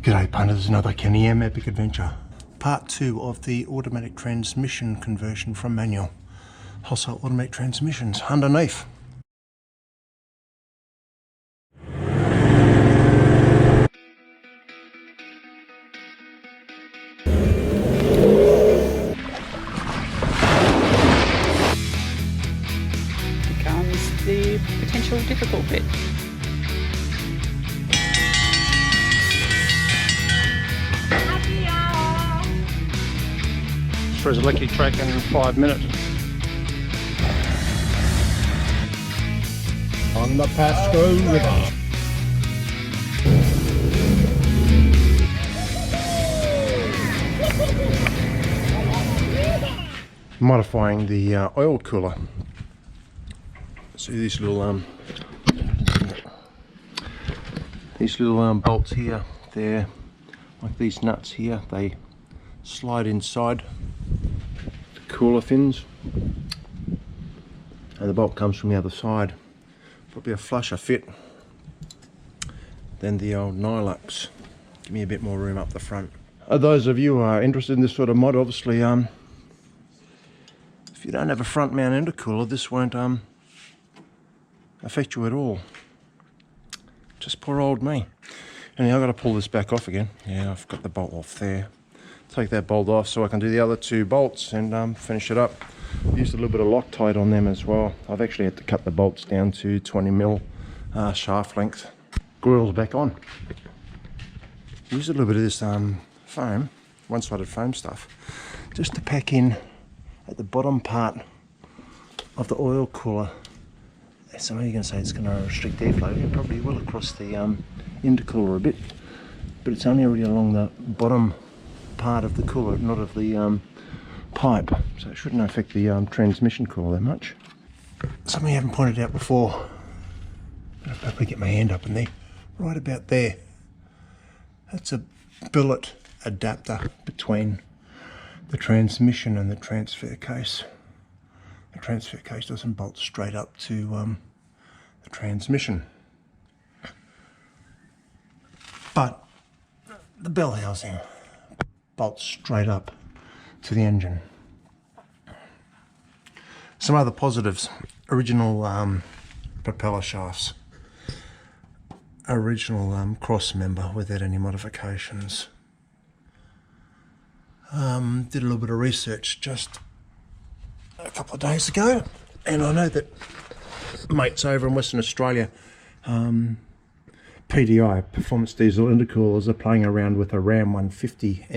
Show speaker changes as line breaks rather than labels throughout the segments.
G'day punters, another kennym epic adventure. Part 2 of the automatic transmission conversion from manual. Wholesale automatic transmissions underneath.
Becomes the potential difficult bit.
For his electric track in 5 minutes. On the Pasco River. Modifying the oil cooler. See these little bolts here. They're like these nuts here. They slide inside the cooler fins, and the bolt comes from the other side. Probably a flusher fit than the old Nylux. Give me a bit more room up the front. Those of you who are interested in this sort of mod, obviously, if you don't have a front mount intercooler, this won't affect you at all. Just poor old me. Anyhow, I've got to pull this back off again. Yeah, I've got the bolt off there. Take that bolt off so I can do the other 2 bolts and finish it up. Used a little bit of Loctite on them as well. I've actually had to cut the bolts down to 20mm shaft length. Coils back on. Used a little bit of this foam, one-sided foam stuff, just to pack in at the bottom part of the oil cooler. So you're going to say it's going to restrict airflow. It probably will across the intercooler a bit, but it's only really along the bottom part of the cooler, not of the pipe, so it shouldn't affect the transmission cooler that much. Something I haven't pointed out before, I'll probably get my hand up in there, right about there. That's a billet adapter between the transmission and the transfer case. The transfer case doesn't bolt straight up to the transmission, but the bell housing bolts straight up to the engine. Some other positives: original propeller shafts, original cross member without any modifications. Did a little bit of research just a couple of days ago, and I know that mates over in Western Australia, PDI, Performance Diesel Intercoolers, are playing around with a Ram 150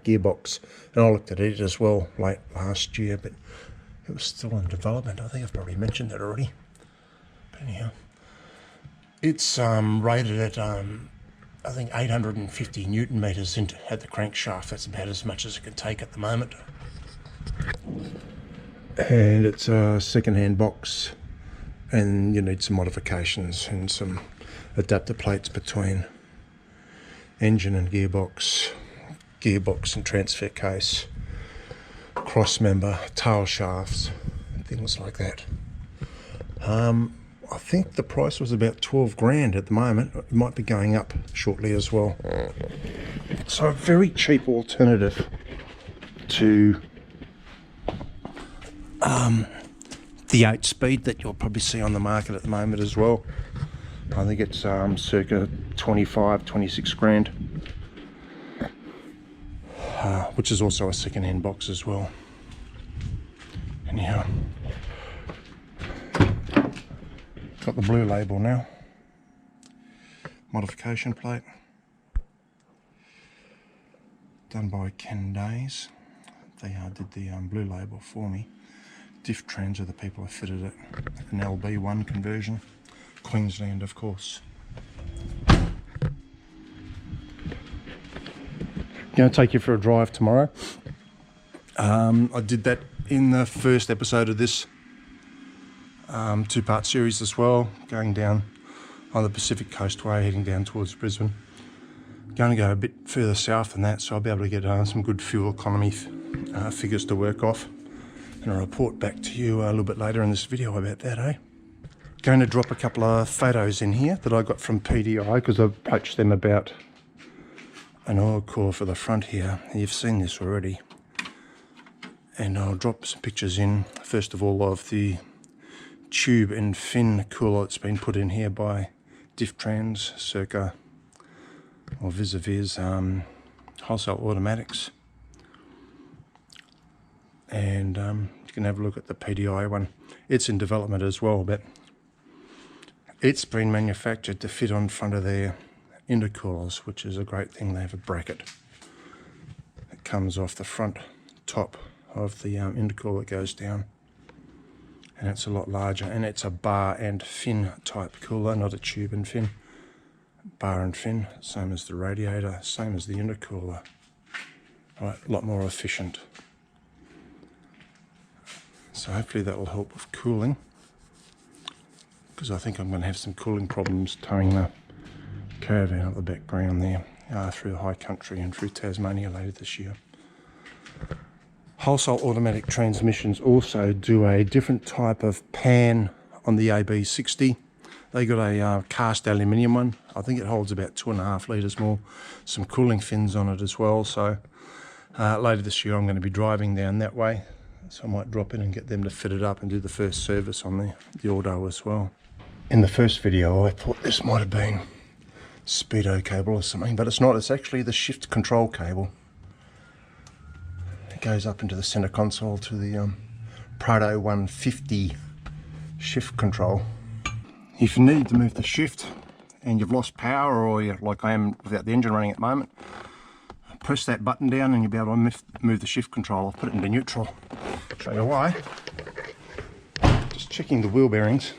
gearbox, and I looked at it as well late last year, but it was still in development. I think I've probably mentioned that already, but anyhow, it's rated at I think 850 Newton meters at the crankshaft. That's about as much as it can take at the moment, and it's a second-hand box, and you need some modifications and some adapter plates between engine and gearbox and transfer case, cross member, tail shafts, and things like that. I think the price was about 12 grand at the moment. It might be going up shortly as well. So a very cheap alternative to the 8-speed that you'll probably see on the market at the moment as well. I think it's circa 26 grand, which is also a second-hand box as well. Anyhow, got the blue label now, modification plate, done by Ken Days. They did the blue label for me. Diff Trans are the people who fitted it. An LB1 conversion, Queensland, of course. Going to take you for a drive tomorrow. I did that in the first episode of this 2-part series as well, going down on the Pacific Coastway, heading down towards Brisbane. Going to go a bit further south than that, so I'll be able to get some good fuel economy figures to work off, and I'll report back to you a little bit later in this video about that, eh? Going to drop a couple of photos in here that I got from PDI, because I approached them about an oil cooler for the front here. You've seen this already. And I'll drop some pictures in, first of all, of the tube and fin cooler that's been put in here by Difftrans circa, or vis-a-vis Wholesale Automatics. And you can have a look at the PDI one. It's in development as well, but it's been manufactured to fit on front of their intercoolers, which is a great thing. They have a bracket that comes off the front top of the intercooler that goes down, and it's a lot larger, and it's a bar and fin type cooler, not a tube and fin. Bar and fin, same as the radiator, same as the intercooler. Right, a lot more efficient. So hopefully that will help with cooling, because I think I'm going to have some cooling problems towing the caravan up the background there through the high country and through Tasmania later this year. Wholesale automatic transmissions also do a different type of pan on the AB60. They got a cast aluminium one. I think it holds about 2.5 litres more. Some cooling fins on it as well. So later this year I'm going to be driving down that way. So I might drop in and get them to fit it up and do the first service on the auto as well. In the first video I thought this might have been speedo cable or something, but it's not. It's actually the shift control cable. It goes up into the center console to the Prado 150 shift control. If you need to move the shift and you've lost power, or you're like I am without the engine running at the moment, press that button down and you'll be able to move the shift control. I'll put it into neutral. Show you why. Just checking the wheel bearings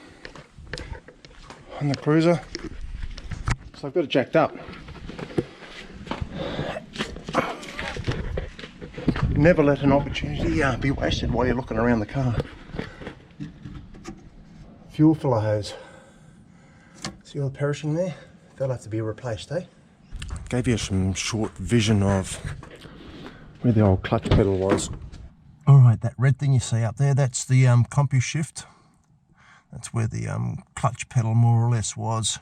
on the cruiser. So I've got it jacked up. Never let an opportunity be wasted while you're looking around the car. Fuel filler hose. See all the perishing there? They'll have to be replaced, eh? Gave you some short vision of where the old clutch pedal was. Alright, that red thing you see up there, that's the compu shift. That's where the clutch pedal more or less was.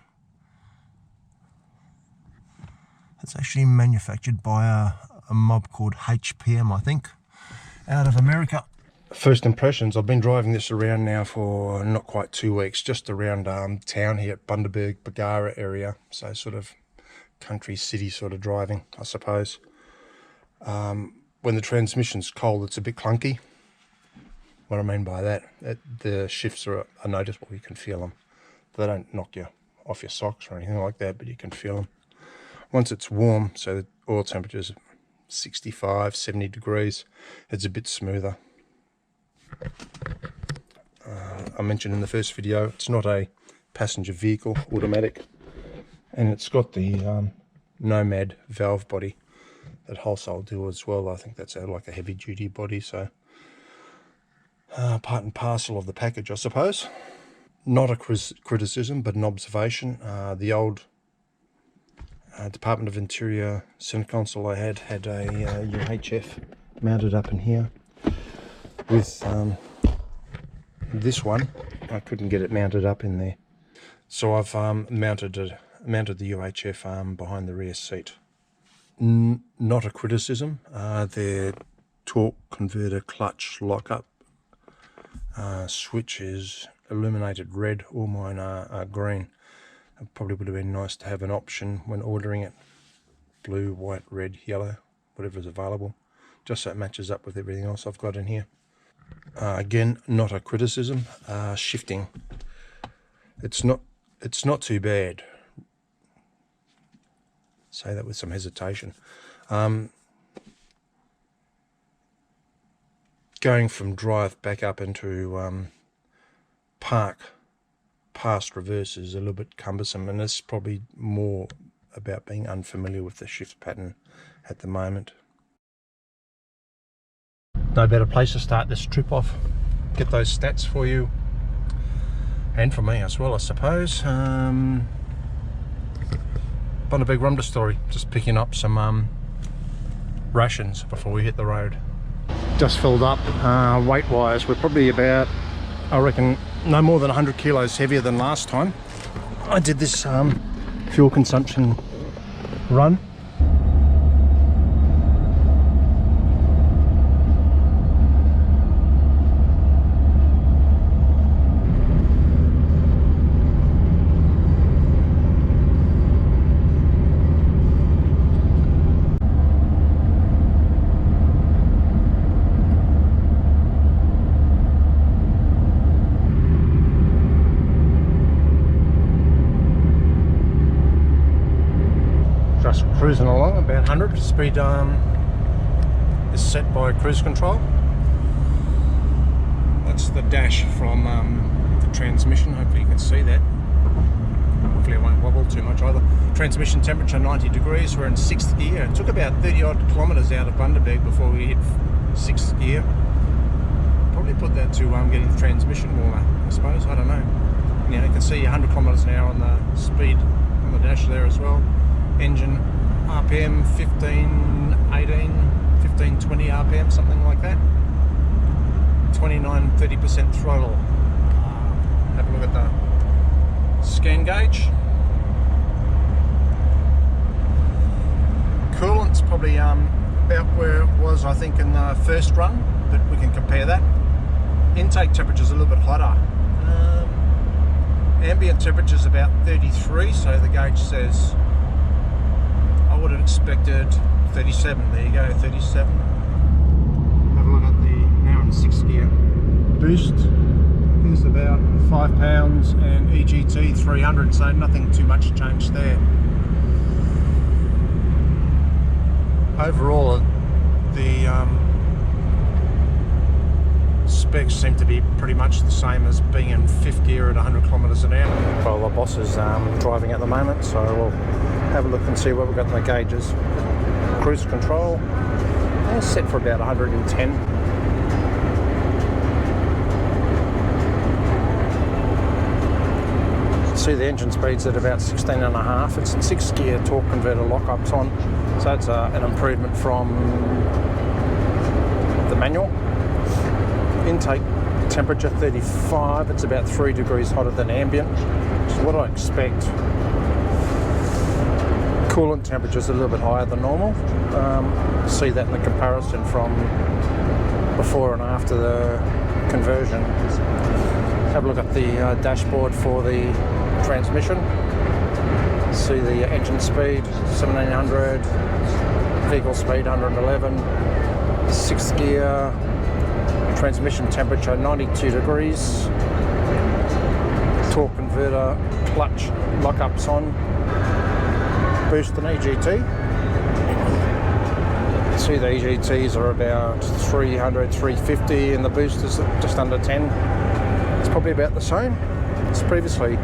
It's actually manufactured by a mob called HPM, I think, out of America. First impressions, I've been driving this around now for not quite 2 weeks, just around town here at Bundaberg, Bargara area, so sort of country city sort of driving, I suppose. When the transmission's cold, it's a bit clunky. What I mean by that, the shifts are noticeable. You can feel them. They don't knock you off your socks or anything like that, but you can feel them. Once it's warm, so the oil temperature's 65, 70 degrees, it's a bit smoother. I mentioned in the first video, it's not a passenger vehicle automatic, and it's got the Nomad valve body that Wholesale do as well. I think that's like a heavy duty body, so part and parcel of the package, I suppose. Not a criticism, but an observation. The old Department of Interior center console I had a UHF mounted up in here. With this one, I couldn't get it mounted up in there, so I've mounted the UHF arm behind the rear seat. Not a criticism. Their torque converter clutch lockup switch is illuminated red. All mine are green. It probably would have been nice to have an option when ordering it: blue, white, red, yellow, whatever is available, just so it matches up with everything else I've got in here. Again, not a criticism. Shifting, it's not too bad. Say that with some hesitation. Going from drive back up into park past reverse is a little bit cumbersome, and it's probably more about being unfamiliar with the shift pattern at the moment. No better place to start this trip off. Get those stats for you, and for me as well, I suppose. Bundaberg Rumda story, just picking up some rations before we hit the road. Just filled up. Weight wise, we're probably about, I reckon, no more than 100 kilos heavier than last time I did this fuel consumption run. cruising along about 100. Speed is set by cruise control. That's the dash from the transmission. Hopefully you can see that. Hopefully it won't wobble too much either. Transmission temperature 90 degrees. We're in 6th gear. It took about 30 odd kilometres out of Bundaberg before we hit 6th gear. Probably put that to getting the transmission warmer, I suppose. I don't know. You know, you can see 100 kilometres an hour on the speed on the dash there as well. Engine RPM 15, 18, 15, 20 RPM, something like that. 29, 30% throttle. Have a look at the scan gauge. Coolant's probably about where it was, I think, in the first run, but we can compare that. Intake temperature's a little bit hotter. Ambient temperature's about 33, so the gauge says I would have expected 37. There you go, 37. Have a look at the now in 6th gear. Boost is about 5 pounds and EGT 300, so nothing too much changed there. Overall, the specs seem to be pretty much the same as being in 5th gear at 100 kilometres an hour. Well, the boss is driving at the moment, so we'll have a look and see what we've got in the gauges. Cruise control, it's set for about 110. See the engine speed's at about 16.5. It's in 6th gear, torque converter lockups on, so it's an improvement from the manual. Intake temperature 35, it's about 3 degrees hotter than ambient, which is what I expect. Coolant temperature is a little bit higher than normal. See that in the comparison from before and after the conversion. Have a look at the dashboard for the transmission. See the engine speed 1700, vehicle speed 111, 6th gear, transmission temperature 92 degrees, torque converter, clutch lockups on, boost and EGT. See the EGTs are about 300, 350 and the boost is just under 10. It's probably about the same as previously.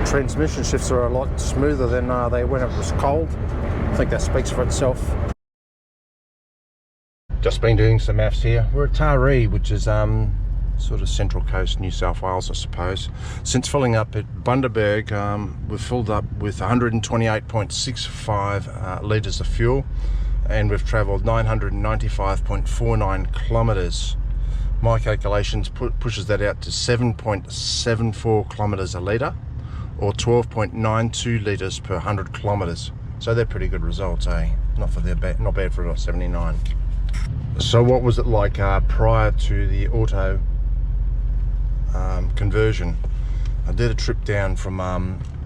Transmission shifts are a lot smoother than they when it was cold. I think that speaks for itself. Just been doing some maths here. We're at Taree, which is sort of Central Coast, New South Wales, I suppose. Since filling up at Bundaberg, we've filled up with 128.65 litres of fuel, and we've travelled 995.49 kilometres. My calculations pushes that out to 7.74 kilometres a litre, or 12.92 litres per 100 kilometres. So they're pretty good results, eh? Not bad for a 79. So what was it like prior to the auto conversion? I did a trip down from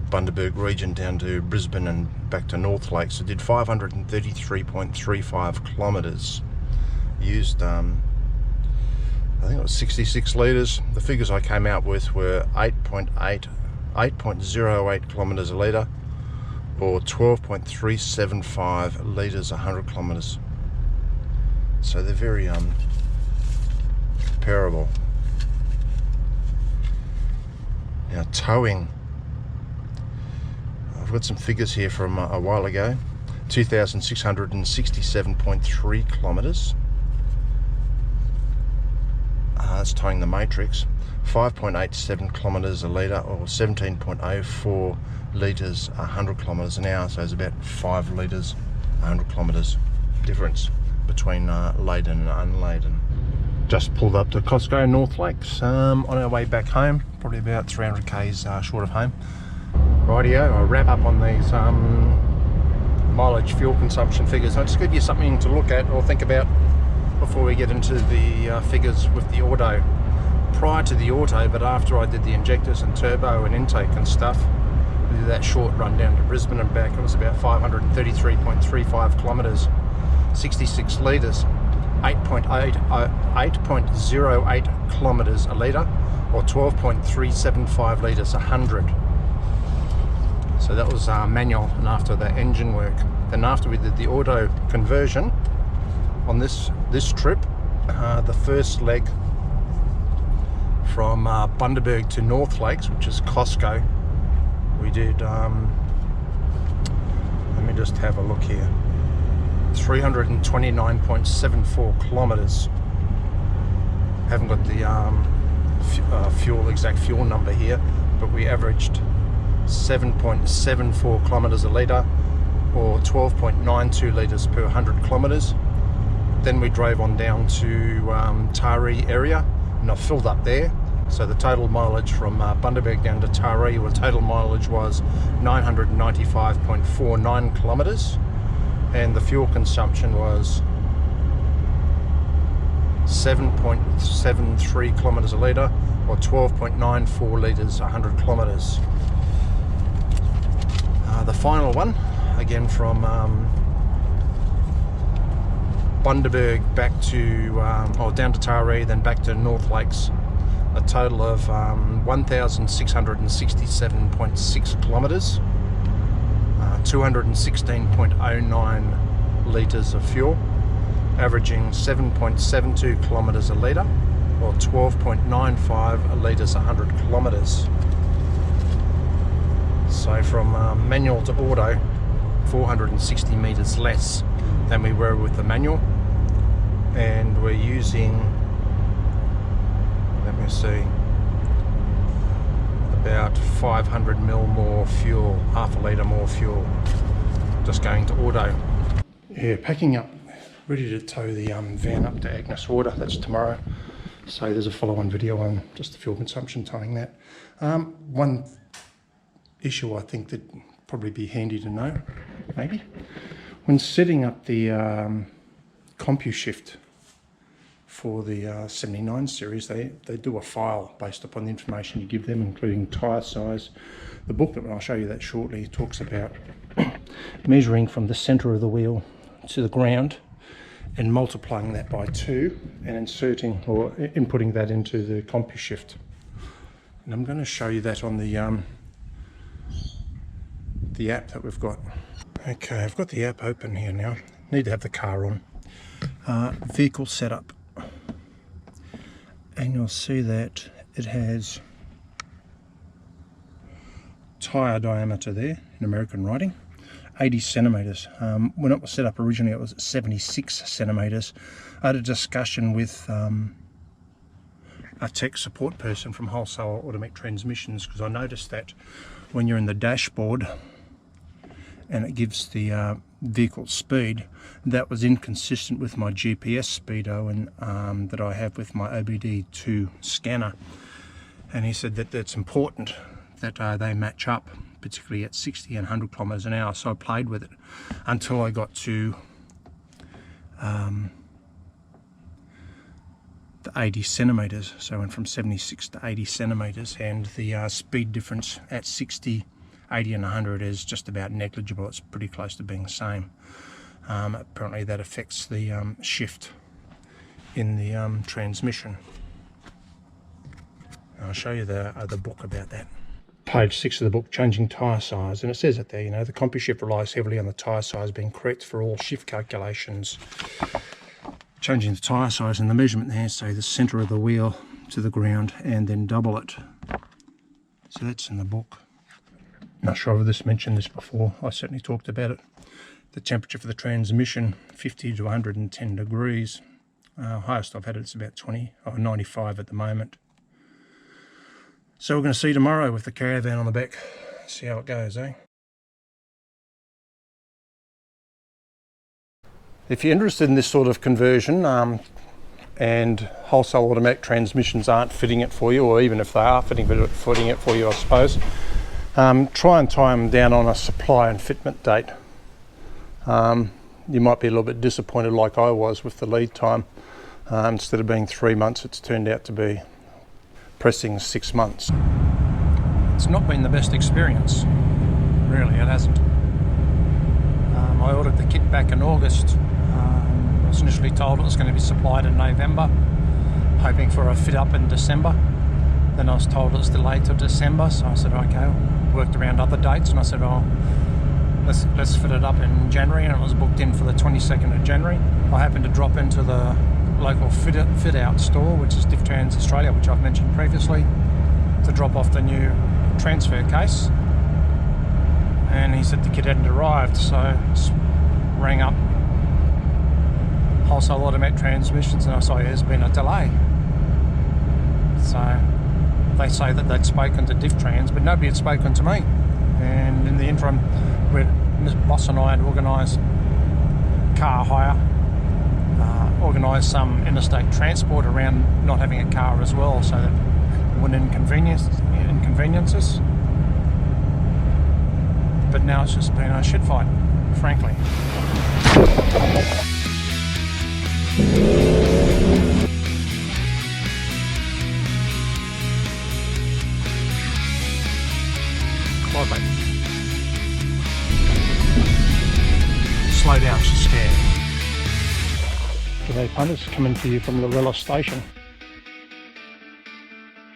Bundaberg region down to Brisbane and back to North Lakes. So I did 533.35 kilometres. Used I think it was 66 litres. The figures I came out with were 8.08 kilometres a litre, or 12.375 litres 100 kilometres. So they're very comparable. Now towing, I've got some figures here from a while ago. 2,667.3 kilometres. That's towing the matrix. 5.87 kilometres a litre, or 17.04 litres 100 kilometres an hour. So it's about 5 litres 100 kilometres difference between laden and unladen. Just pulled up to Costco North Lakes on our way back home, probably about 300 k's short of home. Rightio, I'll wrap up on these mileage fuel consumption figures. I'll just give you something to look at or think about before we get into the figures with the auto. Prior to the auto, but after I did the injectors and turbo and intake and stuff, we did that short run down to Brisbane and back. It was about 533.35 kilometres, 66 litres, 8.08 kilometres a litre, or 12.375 litres 100. So So that was manual, and after that engine work. Then after we did the auto conversion on this trip, the first leg from Bundaberg to North Lakes, which is Costco, we did, let me just have a look here, 329.74 kilometres. Haven't got the exact fuel number here, but we averaged 7.74 kilometres a litre, or 12.92 litres per 100 kilometres. Then we drove on down to Taree area, and I filled up there. So the total mileage from Bundaberg down to Taree, well, total mileage was 995.49 kilometres, and the fuel consumption was 7.73 kilometres a litre, or 12.94 litres 100 kilometres. The final one, again from Bundaberg back to, down to Taree, then back to North Lakes, a total of 1,667.6 kilometres, 216.09 litres of fuel, averaging 7.72 kilometres a litre, or 12.95 litres 100 kilometres. So from manual to auto, 460 metres less than we were with the manual, and we're using, let me see, about 500 ml more fuel, half a litre more fuel, just going to auto. Yeah, packing up, ready to tow the van up to Agnes Water. That's tomorrow, so there's a follow-on video on just the fuel consumption, towing that. One issue I think that probably be handy to know, maybe, when setting up the CompuShift for the 79 series, they do a file based upon the information you give them, including tyre size. The booklet, and I'll show you that shortly, talks about measuring from the centre of the wheel to the ground and multiplying that by 2 and inserting or inputting that into the CompuShift. And I'm going to show you that on the app that we've got. Okay, I've got the app open here now. Need to have the car on. Vehicle setup. And you'll see that it has tyre diameter there in American writing, 80 centimetres. When it was set up originally, it was 76 centimetres. I had a discussion with a tech support person from Wholesale Automatic Transmissions, because I noticed that when you're in the dashboard and it gives the vehicle speed, that was inconsistent with my GPS speedo and that I have with my OBD2 scanner. And he said that it's important that they match up, particularly at 60 and 100 kilometres an hour. So I played with it until I got to the 80 centimetres. So I went from 76 to 80 centimetres, and the speed difference at 60, 80 and 100 is just about negligible. It's pretty close to being the same. Apparently that affects the shift in the transmission. I'll show you the book about that. Page 6 of the book, changing tyre size, and it says it there, you know, the CompuShift relies heavily on the tyre size being correct for all shift calculations. Changing the tyre size and the measurement there, so the centre of the wheel to the ground, and then double it. So that's in the book. Not sure if I've mentioned this before. I certainly talked about it. The temperature for the transmission, 50 to 110 degrees. Highest I've had it's about 20 or 95 at the moment. So we're going to see tomorrow with the caravan on the back. See how it goes, eh? If you're interested in this sort of conversion, and Wholesale Automatic Transmissions aren't fitting it for you, or even if they are fitting it for you, I suppose, try and tie them down on a supply and fitment date. You might be a little bit disappointed, like I was, with the lead time. Instead of being 3 months, it's turned out to be pressing 6 months. It's not been the best experience, really, it hasn't. I ordered the kit back in August. I was initially told it was going to be supplied in November, hoping for a fit up in December. Then I was told it was delayed till December, so I said, okay,
worked around other dates, and I said, oh, let's fit it up in January, and it was booked in for the 22nd of January. I happened to drop into the local fit out store, which is Diff Trans Australia, which I've mentioned previously, to drop off the new transfer case, and he said the kit hadn't arrived, so I rang up Wholesale Automatic Transmissions and I saw there's been a delay. So they say that they'd spoken to Diff Trans, but nobody had spoken to me, and in the interim Miss Boss and I had organised car hire, organised some interstate transport around not having a car as well, so that it wouldn't inconvenience us. But now it's just been a shit fight, frankly. Quite slow down, she's scared. G'day punters, coming to you from Lorella Station.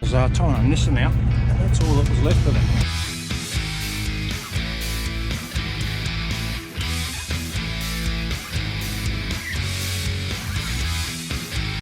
I was tying this out, and that's all that was left of it.